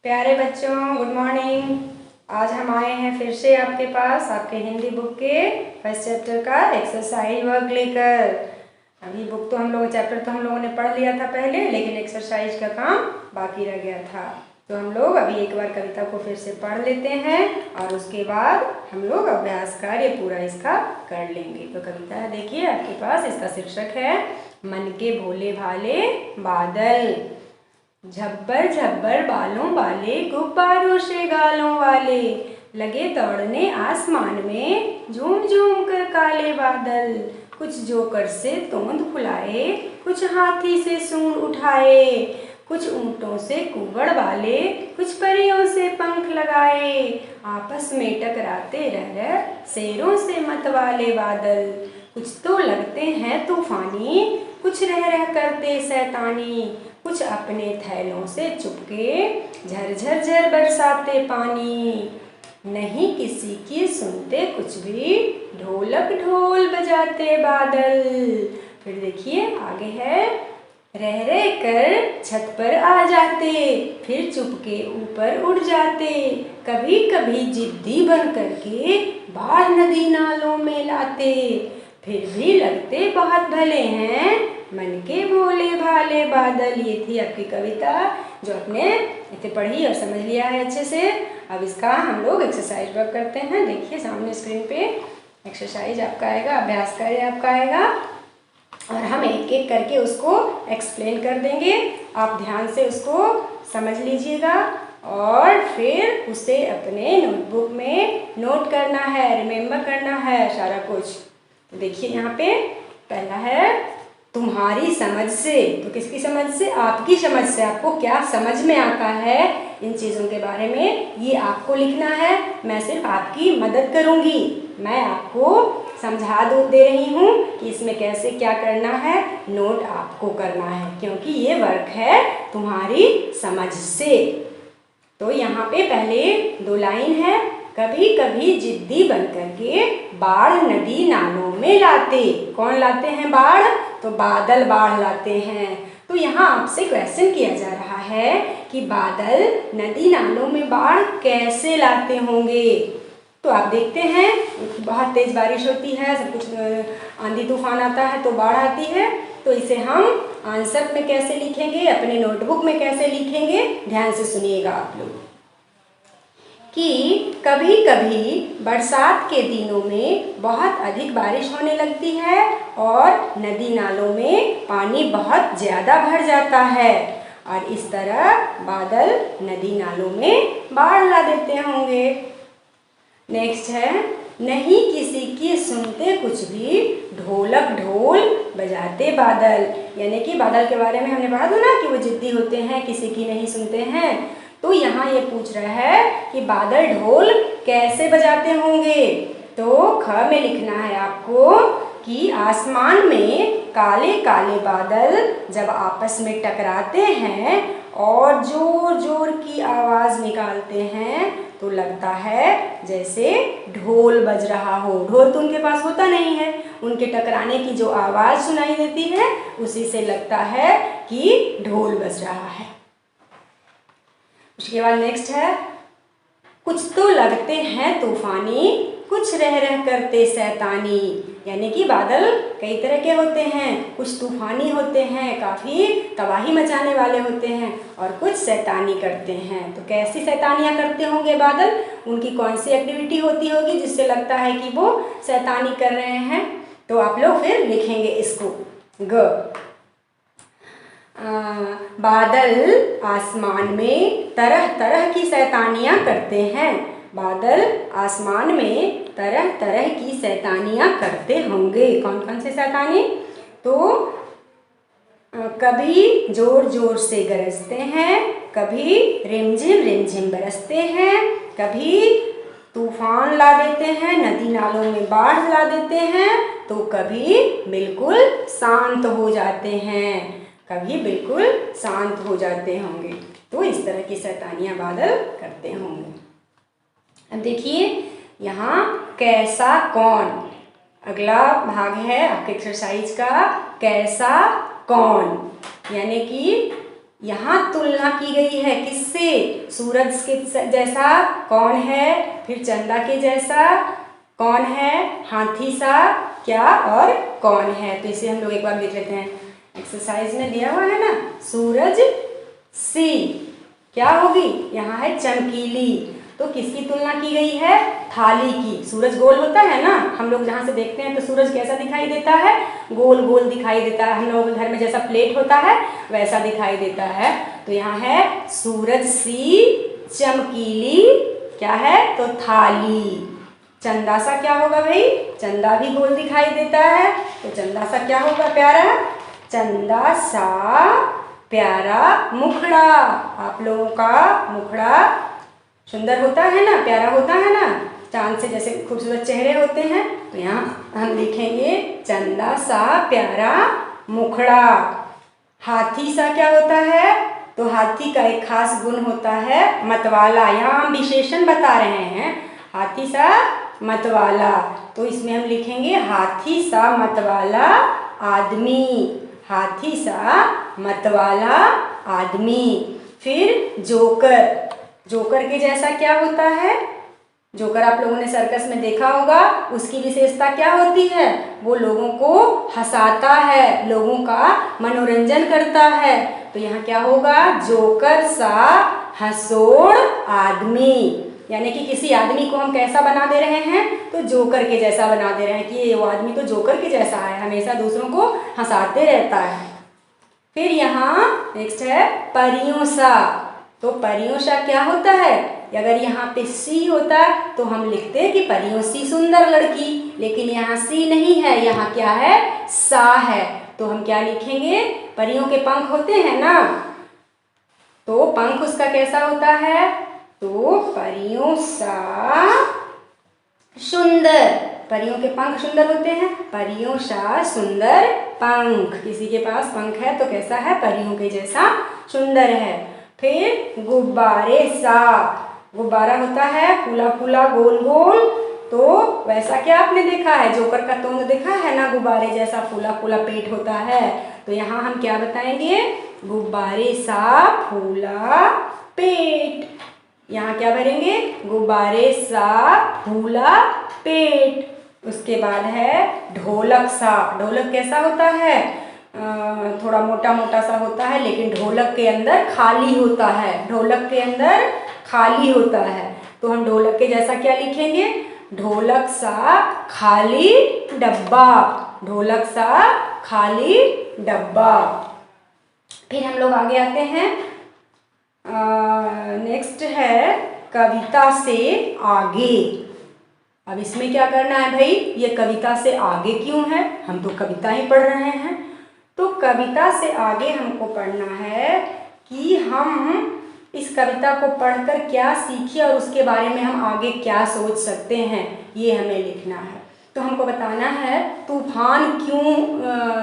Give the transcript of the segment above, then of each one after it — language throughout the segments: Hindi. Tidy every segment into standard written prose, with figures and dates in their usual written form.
प्यारे बच्चों, गुड मॉर्निंग। आज हम आए हैं फिर से आपके पास आपके हिंदी बुक के फर्स्ट चैप्टर का एक्सरसाइज वर्क लेकर। अभी बुक तो हम लोग चैप्टर तो हम लोगों ने पढ़ लिया था पहले, लेकिन एक्सरसाइज का काम बाकी रह गया था। तो हम लोग अभी एक बार कविता को फिर से पढ़ लेते हैं और उसके बाद हम लोग अभ्यास कार्य पूरा इसका कर लेंगे। तो कविता है, देखिए आपके पास, इसका शीर्षक है मन के भोले भाले बादल। झब्बर झब्बर बालों वाले, गुब्बारों से गालों वाले, लगे दौड़ने आसमान में, झूम झूम कर काले बादल। कुछ जोकर से तोंद फुलाए, कुछ हाथी से सूंड उठाए, कुछ ऊँटों से कुंवड़ वाले, कुछ परियों से पंख लगाए। आपस में टकराते रह शेरों से मतवाले बादल। कुछ तो लगते हैं तूफानी, कुछ रह करते शैतानी, कुछ अपने थैलों से चुपके झरझर झर बरसाते पानी। नहीं किसी की सुनते कुछ भी, ढोलक ढोल बजाते बादल। फिर देखिए आगे है, रह कर छत पर आ जाते, फिर चुपके ऊपर उड़ जाते, कभी कभी जिद्दी बन करके बाढ़ नदी नालों में लाते। फिर भी लगते बहुत भले हैं, मन के भोले भाले बादल। ये थी आपकी कविता जो आपने इतने पढ़ी और समझ लिया है अच्छे से। अब इसका हम लोग एक्सरसाइज वर्क करते हैं। देखिए सामने स्क्रीन पे एक्सरसाइज आपका आएगा, अभ्यास कार्य आपका आएगा और हम एक एक करके उसको एक्सप्लेन कर देंगे। आप ध्यान से उसको समझ लीजिएगा और फिर उसे अपने नोटबुक में नोट करना है, रिमेम्बर करना है सारा कुछ। तो देखिए यहाँ पे पहला है तुम्हारी समझ से। तो किसकी समझ से? आपकी समझ से। आपको क्या समझ में आता है इन चीज़ों के बारे में, ये आपको लिखना है। मैं सिर्फ आपकी मदद करूँगी, मैं आपको समझा दे रही हूँ कि इसमें कैसे क्या करना है। नोट आपको करना है क्योंकि ये वर्क है तुम्हारी समझ से। तो यहाँ पे पहले दो लाइन है, कभी कभी जिद्दी बन करके बाढ़ नदी नालों में लाते। कौन लाते हैं बाढ़? तो बादल बाढ़ लाते हैं। तो यहाँ आपसे क्वेश्चन किया जा रहा है कि बादल नदी नालों में बाढ़ कैसे लाते होंगे। तो आप देखते हैं बहुत तेज बारिश होती है, सब कुछ आंधी तूफान आता है तो बाढ़ आती है। तो इसे हम आंसर में कैसे लिखेंगे, अपने नोटबुक में कैसे लिखेंगे, ध्यान से सुनिएगा आप लोग। कि कभी कभी बरसात के दिनों में बहुत अधिक बारिश होने लगती है और नदी नालों में पानी बहुत ज़्यादा भर जाता है और इस तरह बादल नदी नालों में बाढ़ ला देते होंगे। नेक्स्ट है, नहीं किसी की सुनते कुछ भी, ढोलक ढोल बजाते बादल। यानी कि बादल के बारे में हमने पढ़ा था ना कि वो जिद्दी होते हैं, किसी की नहीं सुनते हैं। तो यहाँ ये पूछ रहा है कि बादल ढोल कैसे बजाते होंगे। तो ख में लिखना है आपको कि आसमान में काले काले बादल जब आपस में टकराते हैं और जोर जोर की आवाज़ निकालते हैं तो लगता है जैसे ढोल बज रहा हो। ढोल तो उनके पास होता नहीं है, उनके टकराने की जो आवाज़ सुनाई देती है उसी से लगता है कि ढोल बज रहा है। उसके बाद नेक्स्ट है, कुछ तो लगते हैं तूफानी, कुछ रह करते शैतानी। यानी कि बादल कई तरह के होते हैं, कुछ तूफानी होते हैं, काफ़ी तबाही मचाने वाले होते हैं और कुछ शैतानी करते हैं। तो कैसी शैतानियाँ करते होंगे बादल, उनकी कौन सी एक्टिविटी होती होगी जिससे लगता है कि वो शैतानी कर रहे हैं। तो आप लोग फिर लिखेंगे इसको। ग बादल आसमान में तरह तरह की शैतानियाँ करते हैं। बादल आसमान में तरह तरह की शैतानियाँ करते होंगे। कौन कौन से शैतानी? तो कभी जोर जोर से गरजते हैं, कभी रिमझिम बरसते हैं, कभी तूफान ला देते हैं, नदी नालों में बाढ़ ला देते हैं, तो कभी बिल्कुल शांत हो जाते हैं, कभी बिल्कुल शांत हो जाते होंगे। तो इस तरह की शैतानियाँ बादल करते होंगे। अब देखिए यहाँ कैसा कौन, अगला भाग है आपके एक्सरसाइज का, कैसा कौन। यानी कि यहाँ तुलना की गई है किससे? सूरज के जैसा कौन है, फिर चंदा के जैसा कौन है, हाथी सा क्या और कौन है। तो इसे हम लोग एक बार देख लेते हैं। एक्सरसाइज में दिया हुआ है ना, सूरज सी क्या होगी? यहाँ है चमकीली। तो किसकी तुलना की गई है? थाली की। सूरज गोल होता है ना, हम लोग जहाँ से देखते हैं तो सूरज कैसा दिखाई देता है? गोल गोल दिखाई देता है। हम लोगों के घर में जैसा प्लेट होता है वैसा दिखाई देता है। तो यहाँ है सूरज सी चमकीली क्या है? तो थाली। चंदा सा क्या होगा भाई? चंदा भी गोल दिखाई देता है, तो चंदा सा क्या होगा प्यारा? चंदा सा प्यारा मुखड़ा। आप लोगों का मुखड़ा सुंदर होता है ना, प्यारा होता है ना, चांद से जैसे खूबसूरत चेहरे होते हैं। तो यहाँ हम लिखेंगे चंदा सा प्यारा मुखड़ा। हाथी सा क्या होता है? तो हाथी का एक खास गुण होता है मतवाला। यहाँ हम विशेषण बता रहे हैं। हाथी सा मतवाला, तो इसमें हम लिखेंगे हाथी सा मतवाला आदमी। हाथी सा मतवाला आदमी। फिर जोकर। जोकर के जैसा क्या होता है? जोकर आप लोगों ने सर्कस में देखा होगा। उसकी विशेषता क्या होती है? वो लोगों को हंसाता है, लोगों का मनोरंजन करता है। तो यहाँ क्या होगा? जोकर सा हंसोड़ आदमी। यानी कि किसी आदमी को हम कैसा बना दे रहे हैं? तो जोकर के जैसा बना दे रहे हैं कि ये वो आदमी तो जोकर के जैसा है, हमेशा दूसरों को हंसाते रहता है। फिर यहाँ नेक्स्ट है परियों सा। तो परियों सा क्या होता है? अगर यहाँ पे सी होता तो हम लिखते हैं कि परियों सी सुंदर लड़की, लेकिन यहाँ सी नहीं है, यहाँ क्या है? सा है। तो हम क्या लिखेंगे? परियों के पंख होते हैं ना, तो पंख उसका कैसा होता है? तो परियों सा सुंदर। परियों के पंख सुंदर होते हैं, परियों सा सुंदर पंख। किसी के पास पंख है तो कैसा है? परियों के जैसा सुंदर है। फिर गुब्बारे सा। गुब्बारा होता है फूला फूला गोल गोल, तो वैसा क्या आपने देखा है? जोकर का तोंग देखा है ना, गुब्बारे जैसा फूला फूला पेट होता है। तो यहाँ हम क्या बताएंगे? गुब्बारे सा फूला पेट। यहाँ क्या भरेंगे? गुब्बारे सा फूला पेट। उसके बाद है ढोलक सा। ढोलक कैसा होता है? थोड़ा मोटा मोटा सा होता है, लेकिन ढोलक के अंदर खाली होता है। ढोलक के अंदर खाली होता है, तो हम ढोलक के जैसा क्या लिखेंगे? ढोलक सा खाली डब्बा। ढोलक सा खाली डब्बा। फिर हम लोग आगे आते हैं। नेक्स्ट है कविता से आगे। अब इसमें क्या करना है भाई? ये कविता से आगे क्यों है? हम तो कविता ही पढ़ रहे हैं। तो कविता से आगे हमको पढ़ना है कि हम इस कविता को पढ़कर क्या सीखे और उसके बारे में हम आगे क्या सोच सकते हैं, ये हमें लिखना है। तो हमको बताना है तूफान क्यों,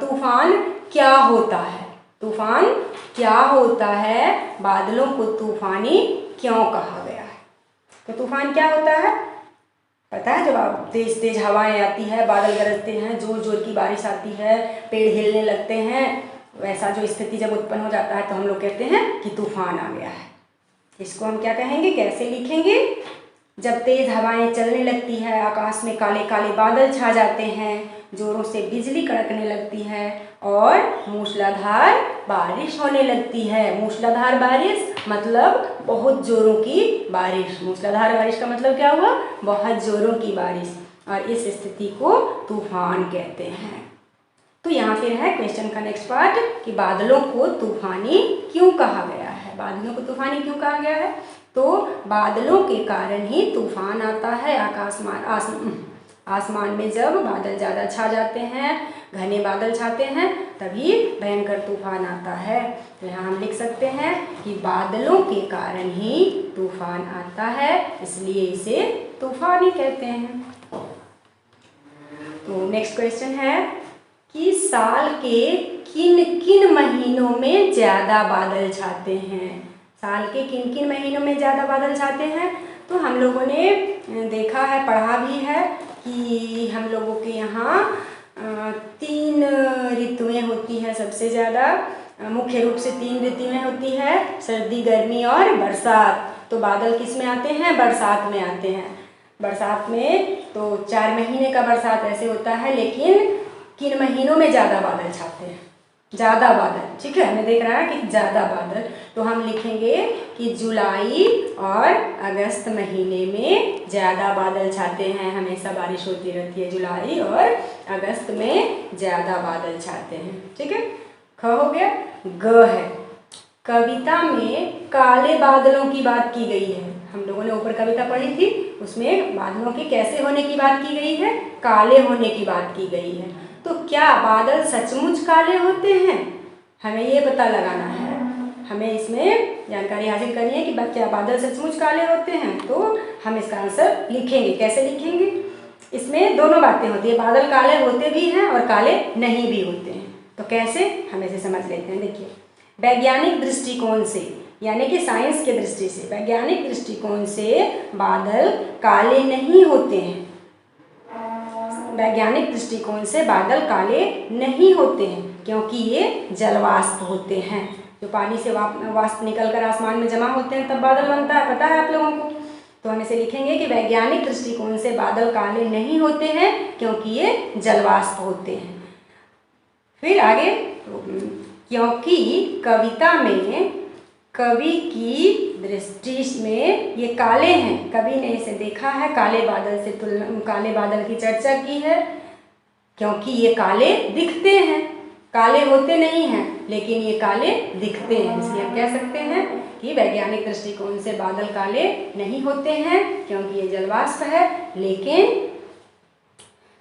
तूफान क्या होता है? तूफान क्या होता है? बादलों को तूफानी क्यों कहा गया है? तो तूफान क्या होता है? पता है, जब आप तेज तेज हवाएं आती है, बादल गरजते हैं, जोर जोर की बारिश आती है, पेड़ हिलने लगते हैं, वैसा जो स्थिति जब उत्पन्न हो जाता है तो हम लोग कहते हैं कि तूफान आ गया है। इसको हम क्या कहेंगे, कैसे लिखेंगे? जब तेज हवाएं चलने लगती है, आकाश में काले काले बादल छा जाते हैं, जोरों से बिजली कड़कने लगती है और मूसलाधार बारिश होने लगती है। मूसलाधार बारिश मतलब बहुत जोरों की बारिश। मूसलाधार बारिश का मतलब क्या हुआ? बहुत जोरों की बारिश, और इस स्थिति को तूफान कहते हैं। तो यहाँ फिर है क्वेश्चन का नेक्स्ट पार्ट कि बादलों को तूफानी क्यों कहा गया है? बादलों को तूफानी क्यों कहा गया है? तो बादलों के कारण ही तूफान आता है। आसमान में जब बादल ज़्यादा छा जाते हैं, घने बादल छाते हैं, तभी भयंकर तूफान आता है। तो यहाँ हम लिख सकते हैं कि बादलों के कारण ही तूफान आता है, इसलिए इसे तूफानी कहते हैं। तो नेक्स्ट क्वेश्चन है कि साल के किन किन महीनों में ज़्यादा बादल छाते हैं? साल के किन किन महीनों में ज़्यादा बादल छाते हैं? तो हम लोगों ने देखा है, पढ़ा भी है कि हम लोगों के यहाँ 3 ऋतुएं होती हैं सबसे ज़्यादा। मुख्य रूप से 3 ऋतुएं होती है, सर्दी, गर्मी और बरसात। तो बादल किस में आते हैं? बरसात में आते हैं। बरसात में तो 4 महीने का बरसात ऐसे होता है, लेकिन किन महीनों में ज़्यादा बादल छाते हैं? ज़्यादा बादल, ठीक है, हमें देख रहा है कि ज़्यादा बादल, तो हम लिखेंगे कि जुलाई और अगस्त महीने में ज़्यादा बादल छाते हैं। हमेशा बारिश होती रहती है, जुलाई और अगस्त में ज़्यादा बादल छाते हैं, ठीक है। ख हो गया। ग है, कविता में काले बादलों की बात की गई है। हम लोगों ने ऊपर कविता पढ़ी थी, उसमें बादलों के कैसे होने की बात की गई है? काले होने की बात की गई है। तो क्या बादल सचमुच काले होते हैं? हमें ये पता लगाना है, हमें इसमें जानकारी हासिल करनी है कि क्या बादल सचमुच काले होते हैं। तो हम इसका आंसर लिखेंगे। कैसे लिखेंगे? इसमें दोनों बातें होती है, बादल काले होते भी हैं और काले नहीं भी होते हैं। तो कैसे, हम इसे समझ लेते हैं। देखिए, वैज्ञानिक दृष्टिकोण से, यानी कि साइंस के दृष्टि से, वैज्ञानिक दृष्टिकोण से बादल काले नहीं होते हैं। वैज्ञानिक दृष्टिकोण से बादल काले नहीं होते हैं, क्योंकि ये जलवाष्प होते हैं। जो पानी से वाष्प निकलकर आसमान में जमा होते हैं तब बादल बनता है, पता है आप लोगों को। तो हम इसे लिखेंगे कि वैज्ञानिक दृष्टिकोण से बादल काले नहीं होते हैं, क्योंकि ये जलवाष्प होते हैं। फिर आगे, क्योंकि कविता में कवि की दृष्टि में ये काले हैं, कवि ने इसे देखा है, काले बादल से काले बादल की चर्चा की है, क्योंकि ये काले दिखते हैं, काले होते नहीं हैं, लेकिन ये काले दिखते हैं। इसलिए हम कह सकते हैं कि वैज्ञानिक दृष्टिकोण से बादल काले नहीं होते हैं, क्योंकि ये जलवाष्प है, लेकिन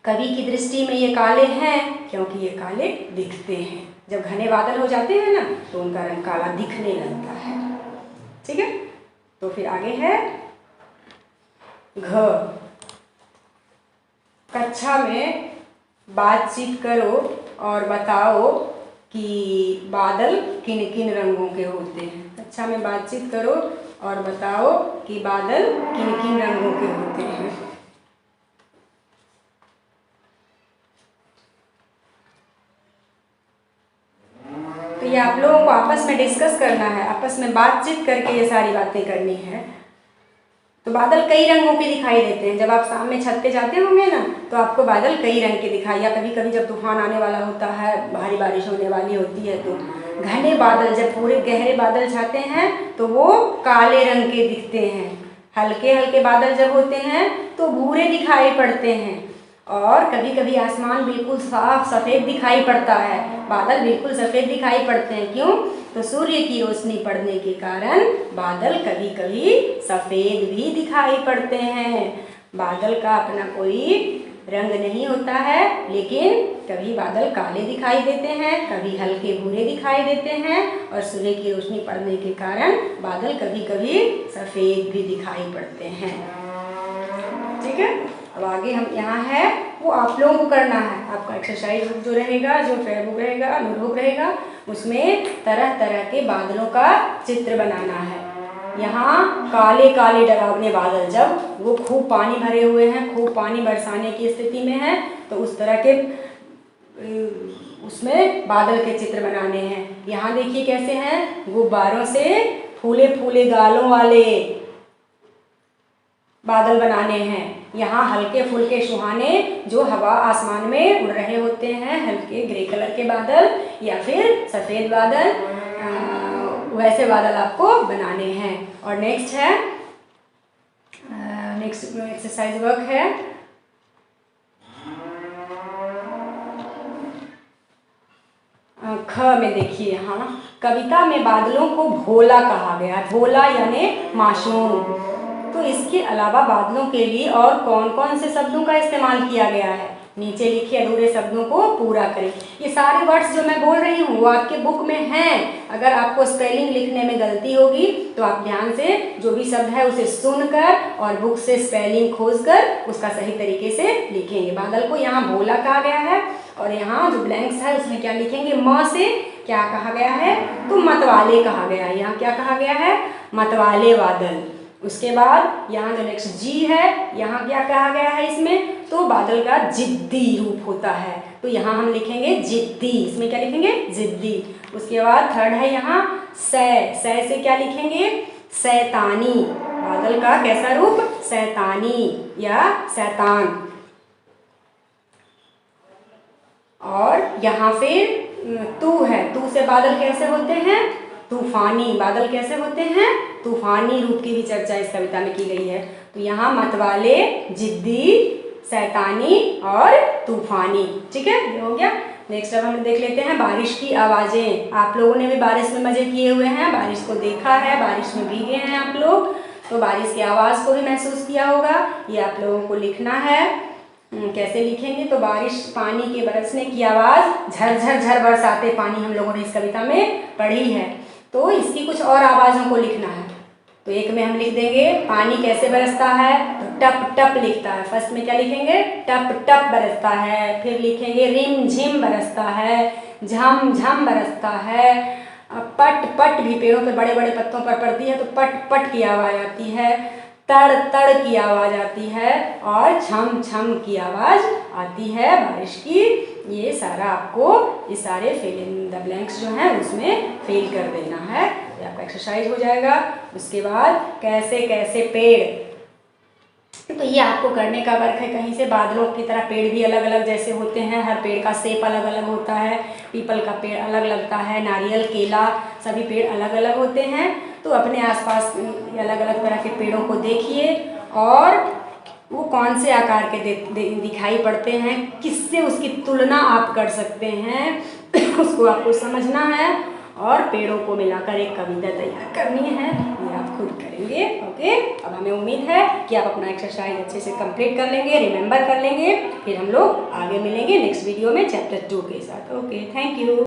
कवि की दृष्टि में ये काले हैं, क्योंकि ये काले दिखते हैं। जब घने बादल हो जाते हैं ना, तो उनका रंग काला दिखने लगता है, ठीक है। तो फिर आगे है घ, कक्षा में बातचीत करो और बताओ कि बादल किन किन रंगों के होते हैं। कक्षा में बातचीत करो और बताओ कि बादल किन किन रंगों के होते हैं। तो ये आप लोगों को आपस में डिस्कस करना है, आपस में बातचीत करके ये सारी बातें करनी है। तो बादल कई रंगों के दिखाई देते हैं। जब आप सामने छत पे जाते होंगे ना, तो आपको बादल कई रंग के दिखाई, या कभी कभी जब तूफान आने वाला होता है, भारी बारिश होने वाली होती है, तो घने बादल, जब पूरे गहरे बादल छाते हैं तो वो काले रंग के दिखते हैं। हल्के हल्के बादल जब होते हैं तो भूरे दिखाई पड़ते हैं, और कभी कभी आसमान बिल्कुल साफ सफ़ेद दिखाई पड़ता है। बादल बिल्कुल सफ़ेद दिखाई पड़ते हैं, क्यों? तो सूर्य की रोशनी पड़ने के कारण बादल कभी कभी सफ़ेद भी दिखाई पड़ते हैं। बादल का अपना कोई रंग नहीं होता है, लेकिन कभी बादल काले दिखाई देते हैं, कभी हल्के भूरे दिखाई देते हैं, और सूर्य की रोशनी पड़ने के कारण बादल कभी कभी सफ़ेद भी दिखाई पड़ते हैं, ठीक है। अब आगे हम यहाँ है वो आप लोगों को करना है। आपका एक्सरसाइज बुक जो रहेगा, जो फेयर बुक रहेगा, नोटबुक रहेगा, उसमें तरह तरह के बादलों का चित्र बनाना है। यहाँ काले काले डरावने बादल, जब वो खूब पानी भरे हुए हैं, खूब पानी बरसाने की स्थिति में है, तो उस तरह के उसमें बादल के चित्र बनाने हैं। यहाँ देखिए कैसे हैं, गुब्बारों से फूले फूले गालों वाले बादल बनाने हैं। यहाँ हल्के फुल्के सुहाने जो हवा आसमान में उड़ रहे होते हैं, हल्के ग्रे कलर के बादल या फिर सफ़ेद बादल, वैसे बादल आपको बनाने हैं। और नेक्स्ट है, नेक्स्ट एक्सरसाइज वर्क है ख में। देखिए यहाँ कविता में बादलों को भोला कहा गया है, भोला यानी मासूम। तो इसके अलावा बादलों के लिए और कौन कौन से शब्दों का इस्तेमाल किया गया है? नीचे लिखे अधूरे शब्दों को पूरा करें। ये सारे वर्ड्स जो मैं बोल रही हूँ वो आपके बुक में हैं। अगर आपको स्पेलिंग लिखने में गलती होगी तो आप ध्यान से जो भी शब्द है उसे सुनकर और बुक से स्पेलिंग खोजकर उसका सही तरीके से लिखेंगे। बादल को यहाँ भोला कहा गया है, और यहाँ जो ब्लैंक्स है उसमें क्या लिखेंगे? म से क्या कहा गया है? तो मतवाले कहा गया है। यहाँ क्या कहा गया है? मतवाले बादल। उसके बाद यहाँ जो नेक्स्ट जी है, यहाँ क्या कहा गया है इसमें, तो बादल का जिद्दी रूप होता है, तो यहाँ हम लिखेंगे जिद्दी, इसमें क्या लिखेंगे, जिद्दी। उसके बाद थर्ड है यहाँ सै से क्या लिखेंगे, शैतानी, बादल का कैसा रूप, शैतानी या शैतान। और यहाँ फिर तू है, तू से बादल कैसे होते हैं, तूफानी, बादल कैसे होते हैं, तूफानी रूप की भी चर्चा इस कविता में की गई है। तो यहाँ मतवाले, जिद्दी, शैतानी और तूफानी, ठीक है, ये हो गया। नेक्स्ट अब हम देख लेते हैं बारिश की आवाज़ें। आप लोगों ने भी बारिश में मज़े किए हुए हैं, बारिश को देखा है, बारिश में भीगे हैं आप लोग, तो बारिश की आवाज़ को भी महसूस किया होगा। ये आप लोगों को लिखना है। कैसे लिखेंगे, तो बारिश पानी के बरसने की आवाज़, झरझर झर बरसाते पानी, हम लोगों ने इस कविता में पढ़ी है। तो इसकी कुछ और आवाज़ों को लिखना है। तो एक में हम लिख देंगे पानी कैसे बरसता है, तो टप टप लिखता है, फर्स्ट में क्या लिखेंगे, टप टप बरसता है। फिर लिखेंगे रिम झिम बरसता है, झम झम बरसता है। पट पट भी पेड़ों पर बड़े बड़े पत्तों पर पड़ती है, तो पट पट की आवाज़ आती है, तड़ तड़ की आवाज़ आती है और छम छम की आवाज़ आती है बारिश की। ये सारा आपको, ये सारे फिल इन द ब्लैंक्स जो हैं उसमें फिल कर देना है, ये आपका एक्सरसाइज हो जाएगा। उसके बाद कैसे कैसे पेड़, तो ये आपको करने का वर्क है। कहीं से बादलों की तरह पेड़ भी अलग अलग जैसे होते हैं, हर पेड़ का शेप अलग अलग होता है, पीपल का पेड़ अलग लगता है, नारियल, केला, सभी पेड़ अलग अलग होते हैं। तो अपने आसपास अलग अलग तरह के पेड़ों को देखिए और वो कौन से आकार के दिखाई पड़ते हैं, किससे उसकी तुलना आप कर सकते हैं उसको आपको समझना है और पेड़ों को मिलाकर एक कविता तैयार करनी है, ये आप खुद करेंगे। ओके, अब हमें उम्मीद है कि आप अपना एक्सरसाइज अच्छे से कंप्लीट कर लेंगे, रिमेंबर कर लेंगे। फिर हम लोग आगे मिलेंगे नेक्स्ट वीडियो में चैप्टर 2 के साथ। Okay, thank you.